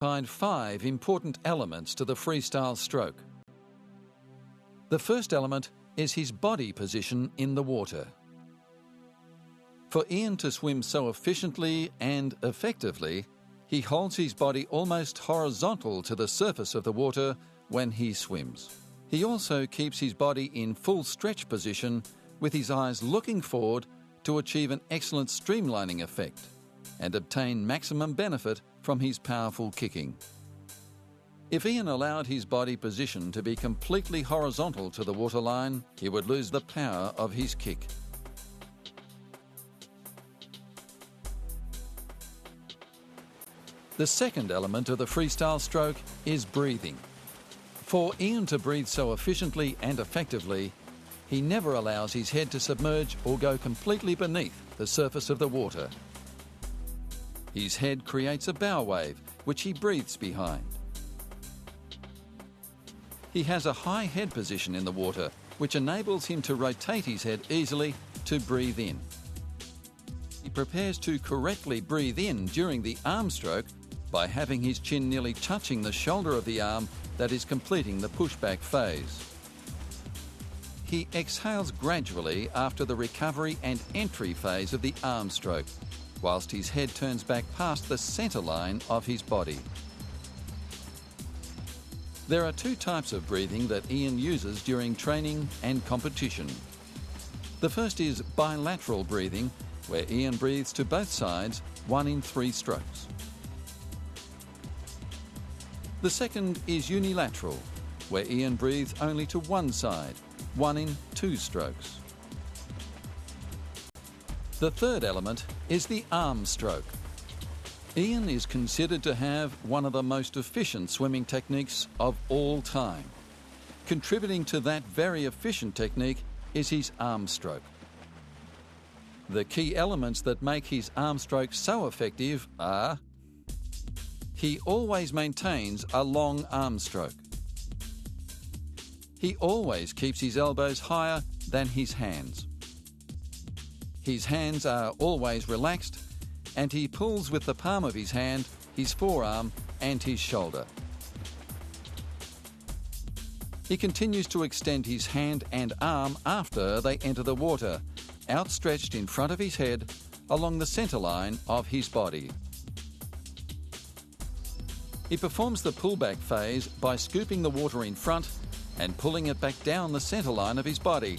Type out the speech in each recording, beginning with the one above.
Find 5 important elements to the freestyle stroke. The first element is his body position in the water. For Ian to swim so efficiently and effectively, he holds his body almost horizontal to the surface of the water when he swims. He also keeps his body in full stretch position with his eyes looking forward to achieve an excellent streamlining effect and obtain maximum benefit from his powerful kicking. If Ian allowed his body position to be completely horizontal to the waterline, he would lose the power of his kick. The second element of the freestyle stroke is breathing. For Ian to breathe so efficiently and effectively, he never allows his head to submerge or go completely beneath the surface of the water. His head creates a bow wave, which he breathes behind. He has a high head position in the water, which enables him to rotate his head easily to breathe in. He prepares to correctly breathe in during the arm stroke by having his chin nearly touching the shoulder of the arm that is completing the pushback phase. He exhales gradually after the recovery and entry phase of the arm stroke, whilst his head turns back past the centre line of his body. There are 2 types of breathing that Ian uses during training and competition. The first is bilateral breathing, where Ian breathes to both sides, 1 in 3 strokes. The second is unilateral, where Ian breathes only to one side, 1 in 2 strokes. The third element is the arm stroke. Ian is considered to have one of the most efficient swimming techniques of all time. Contributing to that very efficient technique is his arm stroke. The key elements that make his arm stroke so effective are: he always maintains a long arm stroke. He always keeps his elbows higher than his hands. His hands are always relaxed, and he pulls with the palm of his hand, his forearm, and his shoulder. He continues to extend his hand and arm after they enter the water, outstretched in front of his head, along the centre line of his body. He performs the pullback phase by scooping the water in front and pulling it back down the centre line of his body,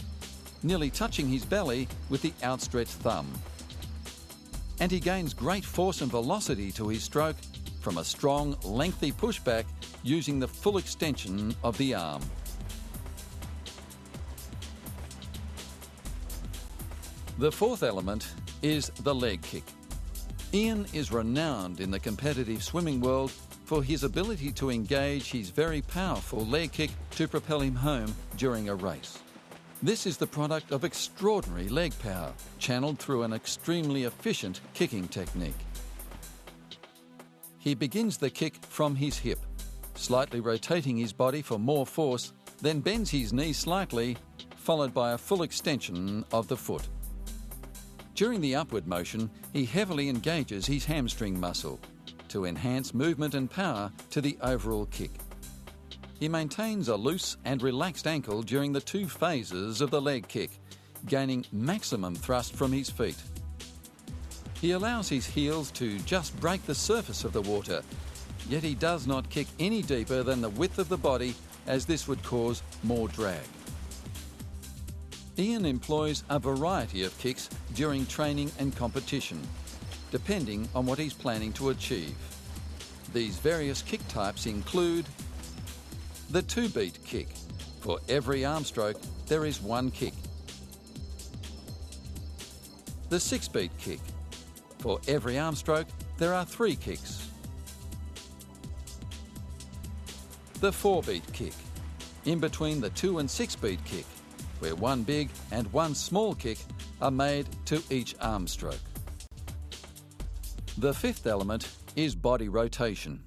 nearly touching his belly with the outstretched thumb. And he gains great force and velocity to his stroke from a strong, lengthy pushback using the full extension of the arm. The fourth element is the leg kick. Ian is renowned in the competitive swimming world for his ability to engage his very powerful leg kick to propel him home during a race. This is the product of extraordinary leg power, channeled through an extremely efficient kicking technique. He begins the kick from his hip, slightly rotating his body for more force, then bends his knee slightly, followed by a full extension of the foot. During the upward motion, he heavily engages his hamstring muscle to enhance movement and power to the overall kick. He maintains a loose and relaxed ankle during the 2 phases of the leg kick, gaining maximum thrust from his feet. He allows his heels to just break the surface of the water, yet he does not kick any deeper than the width of the body, as this would cause more drag. Ian employs a variety of kicks during training and competition, depending on what he's planning to achieve. These various kick types include the 2-beat kick. For every arm stroke, there is 1 kick. The 6-beat kick. For every arm stroke, there are 3 kicks. The 4-beat kick. In between the 2 and 6-beat kick, where 1 big and 1 small kick are made to each arm stroke. The fifth element is body rotation.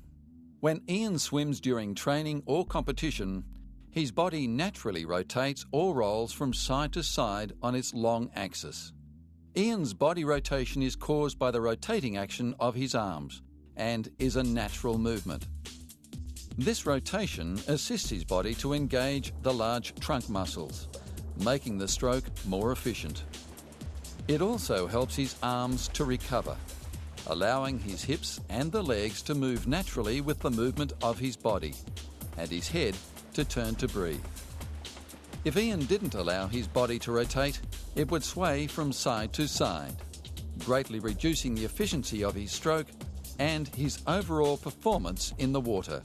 When Ian swims during training or competition, his body naturally rotates or rolls from side to side on its long axis. Ian's body rotation is caused by the rotating action of his arms, and is a natural movement. This rotation assists his body to engage the large trunk muscles, making the stroke more efficient. It also helps his arms to recover, allowing his hips and the legs to move naturally with the movement of his body, and his head to turn to breathe. If Ian didn't allow his body to rotate, it would sway from side to side, greatly reducing the efficiency of his stroke and his overall performance in the water.